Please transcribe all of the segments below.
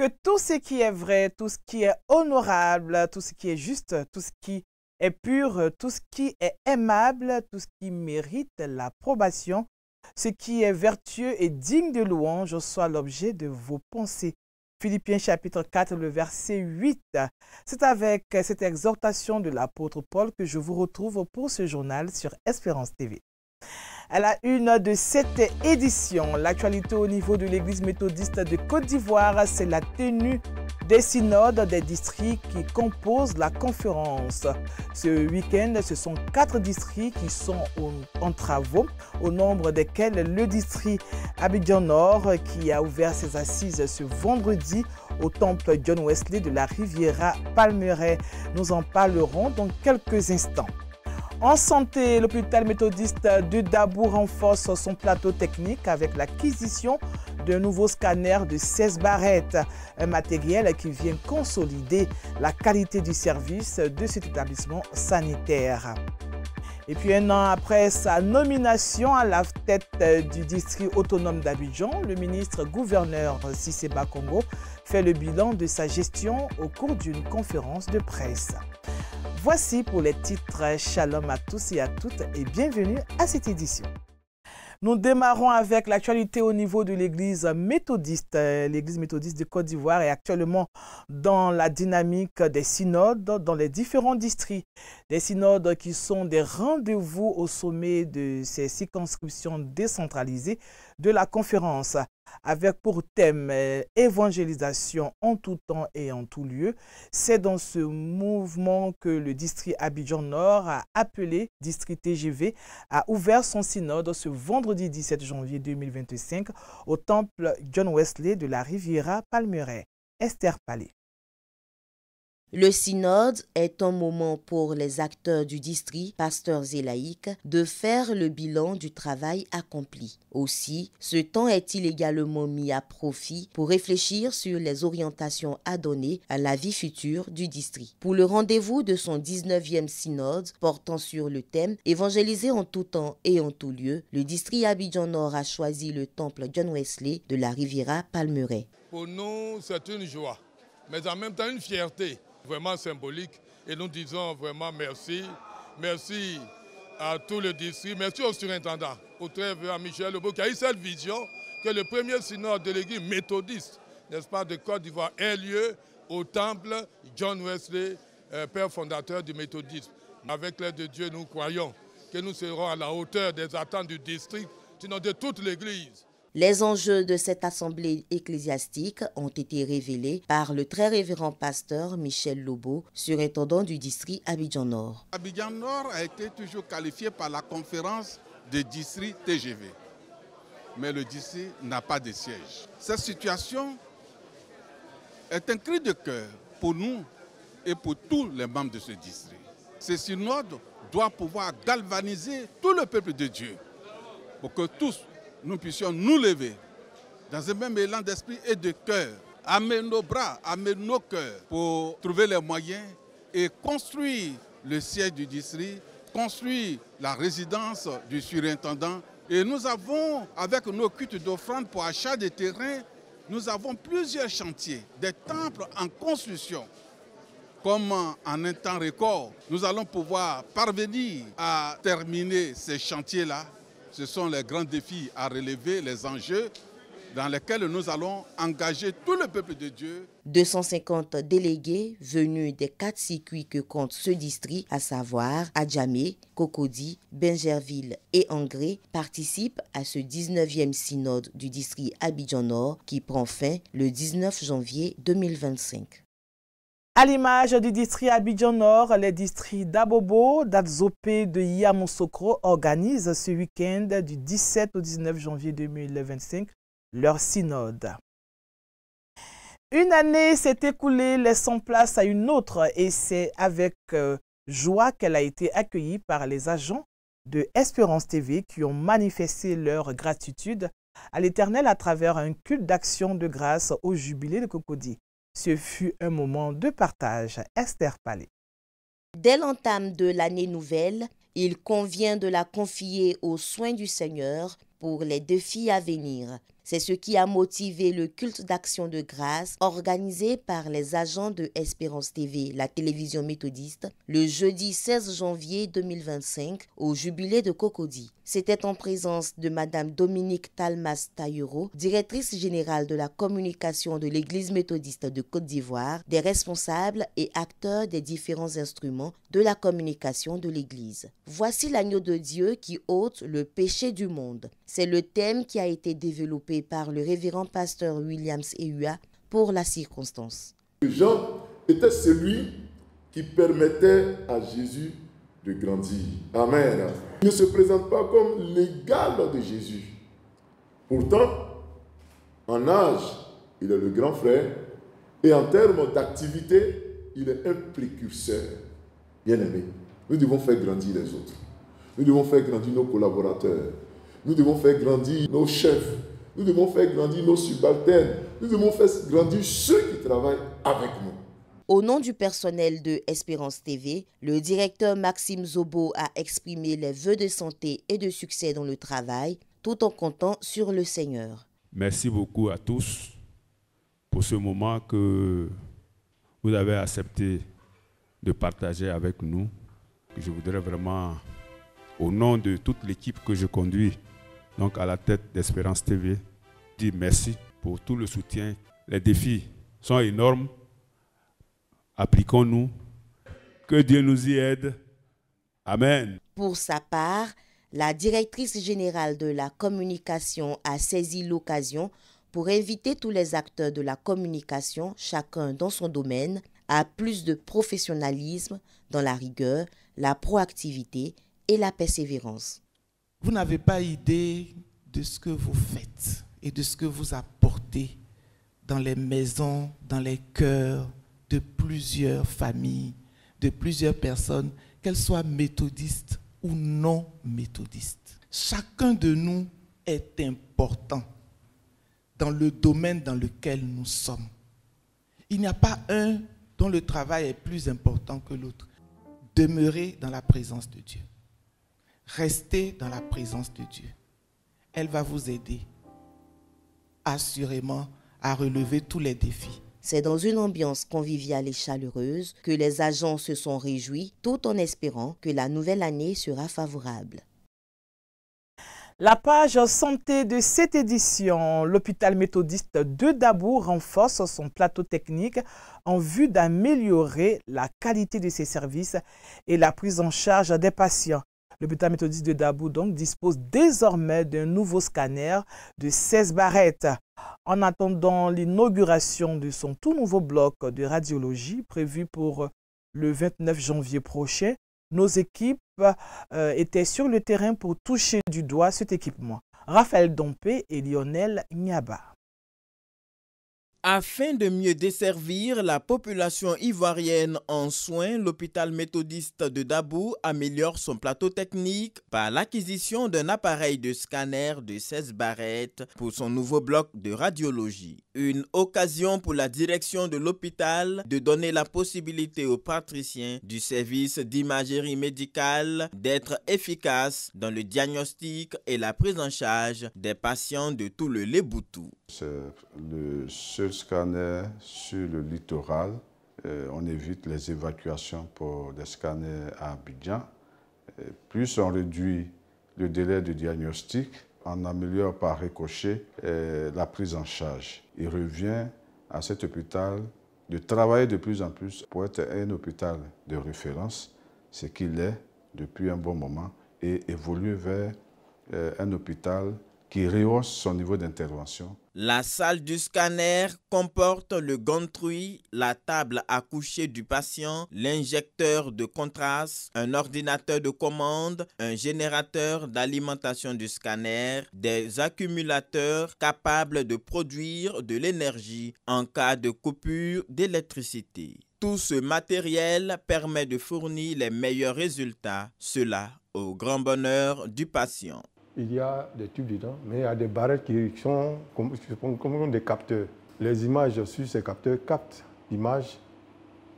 que tout ce qui est vrai, tout ce qui est honorable, tout ce qui est juste, tout ce qui est pur, tout ce qui est aimable, tout ce qui mérite l'approbation, ce qui est vertueux et digne de louange soit l'objet de vos pensées. Philippiens chapitre 4, le verset 8. C'est avec cette exhortation de l'apôtre Paul que je vous retrouve pour ce journal sur Espérance TV. À la une de cette édition, l'actualité au niveau de l'Église méthodiste de Côte d'Ivoire, c'est la tenue des synodes des districts qui composent la conférence. Ce week-end, ce sont 4 districts qui sont en travaux, au nombre desquels le district Abidjan Nord qui a ouvert ses assises ce vendredi au temple John Wesley de la Riviera Palmeraie. Nous en parlerons dans quelques instants. En santé, l'hôpital méthodiste de Dabou renforce son plateau technique avec l'acquisition d'un nouveau scanner de 16 barrettes, un matériel qui vient consolider la qualité du service de cet établissement sanitaire. Et puis un an après sa nomination à la tête du district autonome d'Abidjan, le ministre-gouverneur Cissé Bakongo fait le bilan de sa gestion au cours d'une conférence de presse. Voici pour les titres. Shalom à tous et à toutes et bienvenue à cette édition. Nous démarrons avec l'actualité au niveau de l'église méthodiste. L'église méthodiste de Côte d'Ivoire est actuellement dans la dynamique des synodes dans les différents districts. Des synodes qui sont des rendez-vous au sommet de ces circonscriptions décentralisées de la conférence, avec pour thème évangélisation en tout temps et en tout lieu. C'est dans ce mouvement que le district Abidjan Nord, appelé district TGV, a ouvert son synode ce vendredi 17 janvier 2025 au temple John Wesley de la Riviera Palmeraie. Esther Palais. Le synode est un moment pour les acteurs du district, pasteurs et laïcs, de faire le bilan du travail accompli. Aussi, ce temps est-il également mis à profit pour réfléchir sur les orientations à donner à la vie future du district. Pour le rendez-vous de son 19e synode portant sur le thème « Évangéliser en tout temps et en tout lieu », le district Abidjan Nord a choisi le temple John Wesley de la Riviera Palmeraie. Pour nous, c'est une joie, mais en même temps une fierté vraiment symbolique, et nous disons vraiment merci. Merci à tout le district, merci au surintendant, au trève à Michel Lebeau qui a eu cette vision que le premier synode de l'église méthodiste, n'est-ce pas, de Côte d'Ivoire ait lieu au temple John Wesley, père fondateur du méthodisme. Avec l'aide de Dieu, nous croyons que nous serons à la hauteur des attentes du district, sinon de toute l'église. Les enjeux de cette assemblée ecclésiastique ont été révélés par le très révérend pasteur Michel Lebeau, surintendant du district Abidjan Nord. Abidjan Nord a été toujours qualifié par la conférence de district TGV. Mais le district n'a pas de siège. Cette situation est un cri de cœur pour nous et pour tous les membres de ce district. Ce synode doit pouvoir galvaniser tout le peuple de Dieu pour que tous nous puissions nous lever dans un même élan d'esprit et de cœur, amener nos bras, amener nos cœurs pour trouver les moyens et construire le siège du district, construire la résidence du surintendant. Et nous avons, avec nos cultes d'offrande pour achat de terrains, nous avons plusieurs chantiers, des temples en construction. Comme en un temps record, nous allons pouvoir parvenir à terminer ces chantiers-là. Ce sont les grands défis à relever, les enjeux dans lesquels nous allons engager tout le peuple de Dieu. 250 délégués venus des 4 circuits que compte ce district, à savoir Adjamé, Cocody, Bingerville et Angré, participent à ce 19e synode du district Abidjan Nord qui prend fin le 19 janvier 2025. À l'image du district Abidjan Nord, les districts d'Abobo, d'Adzopé, de Yamoussoukro organisent ce week-end du 17 au 19 janvier 2025 leur synode. Une année s'est écoulée, laissant place à une autre, et c'est avec joie qu'elle a été accueillie par les agents de Espérance TV qui ont manifesté leur gratitude à l'Éternel à travers un culte d'action de grâce au jubilé de Cocody. Ce fut un moment de partage. Esther Palais. Dès l'entame de l'année nouvelle, il convient de la confier aux soins du Seigneur pour les défis à venir. C'est ce qui a motivé le culte d'action de grâce organisé par les agents de Espérance TV, la télévision méthodiste, le jeudi 16 janvier 2025 au jubilé de Cocody. C'était en présence de Madame Dominique Talmas Taillero, directrice générale de la communication de l'Église méthodiste de Côte d'Ivoire, des responsables et acteurs des différents instruments de la communication de l'Église. Voici l'agneau de Dieu qui ôte le péché du monde. C'est le thème qui a été développé par le révérend pasteur Williams Ehua pour la circonstance. Jean était celui qui permettait à Jésus de grandir. Amen. Il ne se présente pas comme l'égal de Jésus. Pourtant, en âge, il est le grand frère et en termes d'activité, il est un précurseur. Bien-aimé, nous devons faire grandir les autres. Nous devons faire grandir nos collaborateurs. Nous devons faire grandir nos chefs. Nous devons faire grandir nos subalternes. Nous devons faire grandir ceux qui travaillent avec nous. Au nom du personnel de Espérance TV, le directeur Maxime Zobo a exprimé les vœux de santé et de succès dans le travail, tout en comptant sur le Seigneur. Merci beaucoup à tous pour ce moment que vous avez accepté de partager avec nous. Je voudrais vraiment, au nom de toute l'équipe que je conduis, donc à la tête d'Espérance TV, dire merci pour tout le soutien. Les défis sont énormes. Appliquons-nous. Que Dieu nous y aide. Amen. Pour sa part, la directrice générale de la communication a saisi l'occasion pour inviter tous les acteurs de la communication, chacun dans son domaine, à plus de professionnalisme dans la rigueur, la proactivité et la persévérance. Vous n'avez pas idée de ce que vous faites et de ce que vous apportez dans les maisons, dans les cœurs de plusieurs familles, de plusieurs personnes, qu'elles soient méthodistes ou non méthodistes. Chacun de nous est important dans le domaine dans lequel nous sommes. Il n'y a pas un dont le travail est plus important que l'autre. Demeurez dans la présence de Dieu. Restez dans la présence de Dieu. Elle va vous aider assurément à relever tous les défis. C'est dans une ambiance conviviale et chaleureuse que les agents se sont réjouis, tout en espérant que la nouvelle année sera favorable. La page santé de cette édition, l'hôpital méthodiste de Dabo renforce son plateau technique en vue d'améliorer la qualité de ses services et la prise en charge des patients. L'hôpital méthodiste de Dabo donc dispose désormais d'un nouveau scanner de 16 barrettes. En attendant l'inauguration de son tout nouveau bloc de radiologie prévu pour le 29 janvier prochain, nos équipes étaient sur le terrain pour toucher du doigt cet équipement. Raphaël Dompé et Lionel Nyaba. Afin de mieux desservir la population ivoirienne en soins, l'hôpital méthodiste de Dabo améliore son plateau technique par l'acquisition d'un appareil de scanner de 16 barrettes pour son nouveau bloc de radiologie. Une occasion pour la direction de l'hôpital de donner la possibilité aux praticiens du service d'imagerie médicale d'être efficaces dans le diagnostic et la prise en charge des patients de tout le Léboutou. C'est le seul scanner sur le littoral. On évite les évacuations pour des scanners à Abidjan. Plus on réduit le délai de diagnostic, on améliore par ricochet la prise en charge. Il revient à cet hôpital de travailler de plus en plus pour être un hôpital de référence, ce qu'il est depuis un bon moment, et évoluer vers un hôpital qui rehausse son niveau d'intervention. La salle du scanner comporte le gantrouille, la table à coucher du patient, l'injecteur de contraste, un ordinateur de commande, un générateur d'alimentation du scanner, des accumulateurs capables de produire de l'énergie en cas de coupure d'électricité. Tout ce matériel permet de fournir les meilleurs résultats, cela au grand bonheur du patient. Il y a des tubes dedans, mais il y a des barrettes qui sont comme des capteurs. Les images sur ces capteurs captent l'image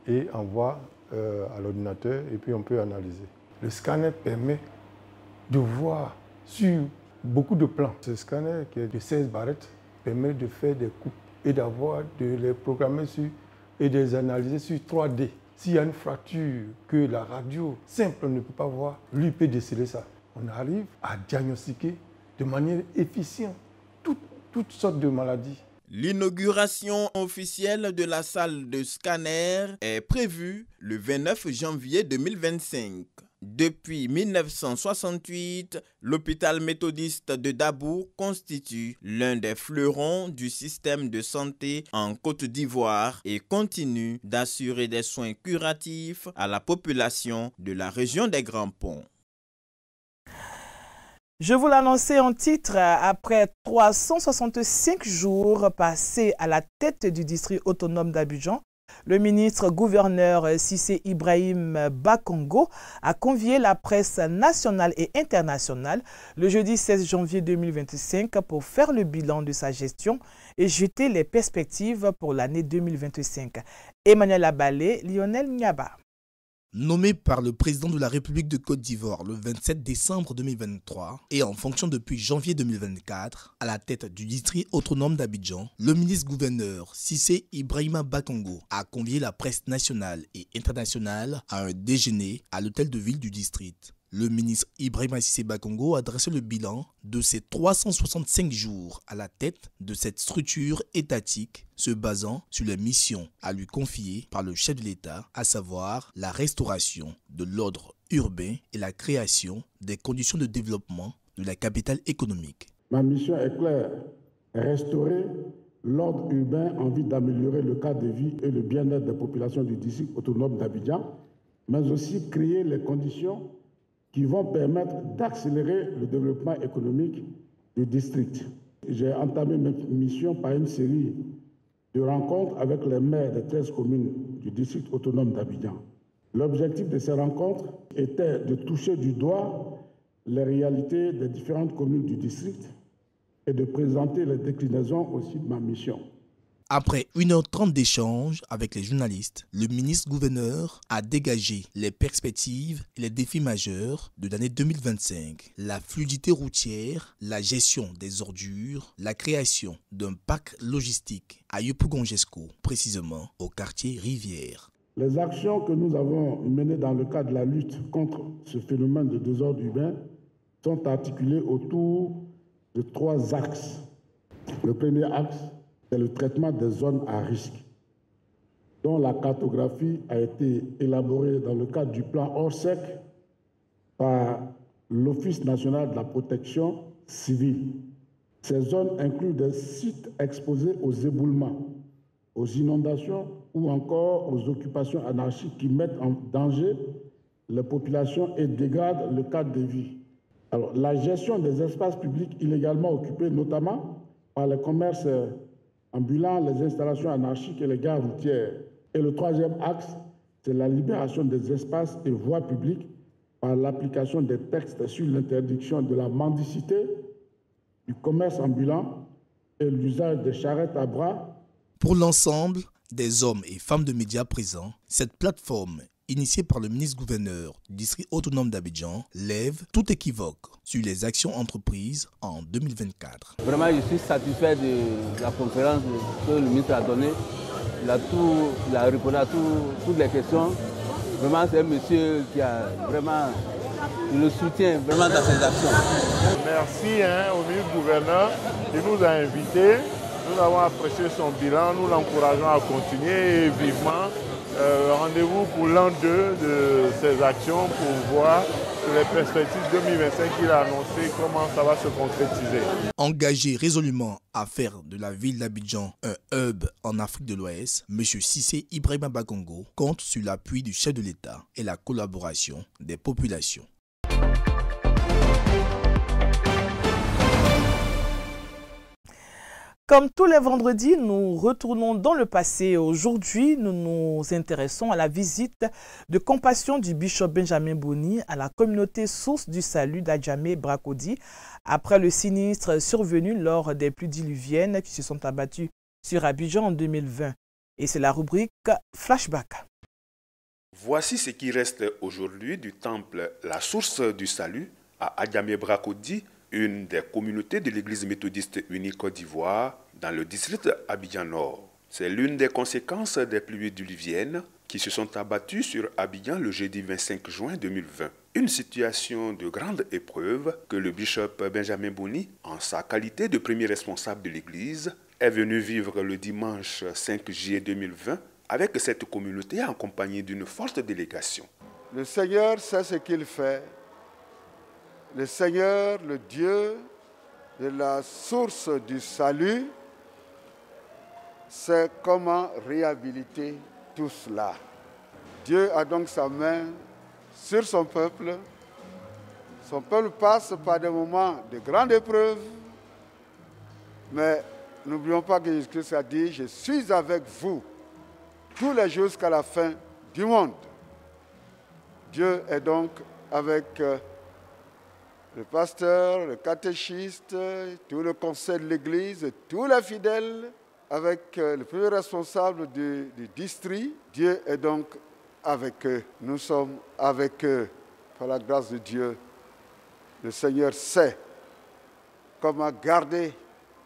et envoient à l'ordinateur et puis on peut analyser. Le scanner permet de voir sur beaucoup de plans. Ce scanner qui est de 16 barrettes permet de faire des coupes et de les programmer et de les analyser sur 3D. S'il y a une fracture que la radio simple ne peut pas voir, lui peut déceler ça. On arrive à diagnostiquer de manière efficiente toutes sortes de maladies. L'inauguration officielle de la salle de scanner est prévue le 29 janvier 2025. Depuis 1968, l'hôpital méthodiste de Dabo constitue l'un des fleurons du système de santé en Côte d'Ivoire et continue d'assurer des soins curatifs à la population de la région des Grands Ponts. Je vous l'annonçais en titre, après 365 jours passés à la tête du district autonome d'Abidjan, le ministre-gouverneur Cissé Ibrahim Bakongo a convié la presse nationale et internationale le jeudi 16 janvier 2025 pour faire le bilan de sa gestion et jeter les perspectives pour l'année 2025. Emmanuel Abalé, Lionel Nyaba. Nommé par le président de la République de Côte d'Ivoire le 27 décembre 2023 et en fonction depuis janvier 2024 à la tête du district autonome d'Abidjan, le ministre-gouverneur Cissé Ibrahima Bakongo a convié la presse nationale et internationale à un déjeuner à l'hôtel de ville du district. Le ministre Ibrahima Cissé Bakongo a dressé le bilan de ses 365 jours à la tête de cette structure étatique se basant sur les missions à lui confier par le chef de l'État, à savoir la restauration de l'ordre urbain et la création des conditions de développement de la capitale économique. Ma mission est claire, restaurer l'ordre urbain en vue d'améliorer le cadre de vie et le bien-être des populations du district autonome d'Abidjan, mais aussi créer les conditions qui vont permettre d'accélérer le développement économique du district. J'ai entamé ma mission par une série de rencontres avec les maires des 13 communes du district autonome d'Abidjan. L'objectif de ces rencontres était de toucher du doigt les réalités des différentes communes du district et de présenter les déclinaisons aussi de ma mission. Après 1h30 d'échange avec les journalistes, le ministre-gouverneur a dégagé les perspectives et les défis majeurs de l'année 2025. La fluidité routière, la gestion des ordures, la création d'un parc logistique à Yopougongesco, précisément au quartier Rivière. Les actions que nous avons menées dans le cadre de la lutte contre ce phénomène de désordre urbain sont articulées autour de 3 axes. Le premier axe, c'est le traitement des zones à risque, dont la cartographie a été élaborée dans le cadre du plan Orsec par l'Office national de la protection civile. Ces zones incluent des sites exposés aux éboulements, aux inondations ou encore aux occupations anarchiques qui mettent en danger les populations et dégradent le cadre de vie. Alors, la gestion des espaces publics illégalement occupés, notamment par les commerces ambulants, les installations anarchiques et les gares routières. Et le troisième axe, c'est la libération des espaces et voies publiques par l'application des textes sur l'interdiction de la mendicité, du commerce ambulant et l'usage des charrettes à bras. Pour l'ensemble des hommes et femmes de médias présents, cette plateforme initiée par le ministre-gouverneur du district autonome d'Abidjan lève tout équivoque sur les actions entreprises en 2024. Vraiment, je suis satisfait de la conférence que le ministre a donnée. Il a répondu à toutes les questions. Vraiment, c'est un monsieur qui a vraiment le soutien vraiment dans ses actions. Merci au ministre-gouverneur qui nous a invités. Nous avons apprécié son bilan, nous l'encourageons à continuer et vivement. Rendez-vous pour l'an 2 de ces actions pour voir sur les perspectives 2025 qu'il a annoncé, comment ça va se concrétiser. Engagé résolument à faire de la ville d'Abidjan un hub en Afrique de l'Ouest, M. Cissé Ibrahima Bakongo compte sur l'appui du chef de l'État et la collaboration des populations. Comme tous les vendredis, nous retournons dans le passé. Aujourd'hui, nous nous intéressons à la visite de compassion du bishop Benjamin Boni à la communauté source du salut d'Adjamé Bracody après le sinistre survenu lors des pluies diluviennes qui se sont abattues sur Abidjan en 2020. Et c'est la rubrique Flashback. Voici ce qui reste aujourd'hui du temple La Source du Salut à Adjamé Bracody une des communautés de l'Église méthodiste unie Côte d'Ivoire dans le district Abidjan Nord. C'est l'une des conséquences des pluies diluviennes qui se sont abattues sur Abidjan le jeudi 25 juin 2020. Une situation de grande épreuve que le bishop Benjamin Boni, en sa qualité de premier responsable de l'Église, est venu vivre le dimanche 5 juillet 2020 avec cette communauté accompagnée d'une forte délégation. Le Seigneur sait ce qu'il fait. Le Seigneur, le Dieu de la source du salut, sait comment réhabiliter tout cela. Dieu a donc sa main sur son peuple. Son peuple passe par des moments de grande épreuve, mais n'oublions pas que Jésus-Christ a dit « Je suis avec vous tous les jours jusqu'à la fin du monde ». Dieu est donc avec le pasteur, le catéchiste, tout le conseil de l'Église, tous les fidèles, avec le premier responsable du district. Dieu est donc avec eux. Nous sommes avec eux par la grâce de Dieu. Le Seigneur sait comment garder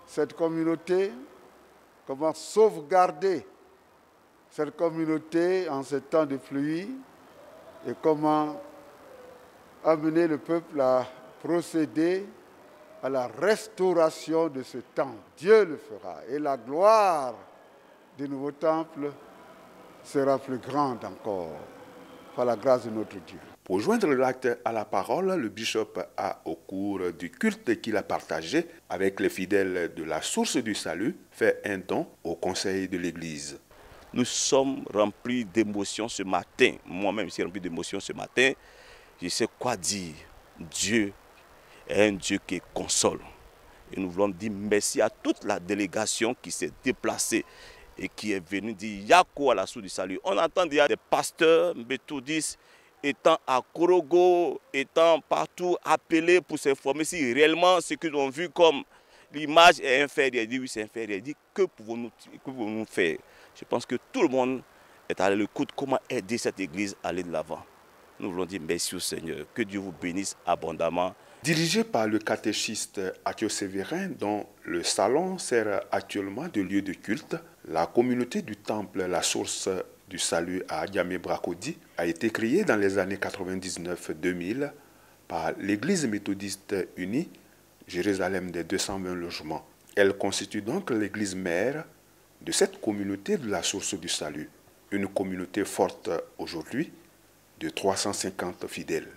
cette communauté, comment sauvegarder cette communauté en ces temps de pluie et comment amener le peuple à procéder à la restauration de ce temple. Dieu le fera et la gloire du nouveau temple sera plus grande encore par la grâce de notre Dieu. Pour joindre l'acte à la parole, le bishop a, au cours du culte qu'il a partagé avec les fidèles de la source du salut, fait un don au conseil de l'Église. Nous sommes remplis d'émotions ce matin. Moi-même, je suis rempli d'émotions ce matin. Je sais quoi dire. Dieu est un Dieu qui console. Et nous voulons dire merci à toute la délégation qui s'est déplacée et qui est venue dire Yako à la source du salut. On entend dire des pasteurs méthodistes étant à Korogo, étant partout appelés pour s'informer si réellement ce qu'ils ont vu comme l'image est inférieure. Il dit oui, c'est inférieur. Il dit que pouvons-nous faire? Je pense que tout le monde est à l'écoute comment aider cette église à aller de l'avant. Nous voulons dire merci au Seigneur. Que Dieu vous bénisse abondamment. Dirigé par le catéchiste Akio Sévérin, dont le salon sert actuellement de lieu de culte, la communauté du temple La Source du Salut à Adiamé Bracodi a été créée dans les années 99-2000 par l'Église méthodiste unie, Jérusalem des 220 logements. Elle constitue donc l'église mère de cette communauté de la Source du Salut, une communauté forte aujourd'hui de 350 fidèles.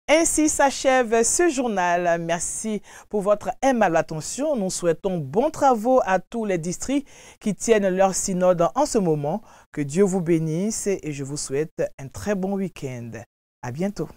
Ainsi s'achève ce journal. Merci pour votre aimable attention. Nous souhaitons bons travaux à tous les districts qui tiennent leur synode en ce moment. Que Dieu vous bénisse et je vous souhaite un très bon week-end. À bientôt.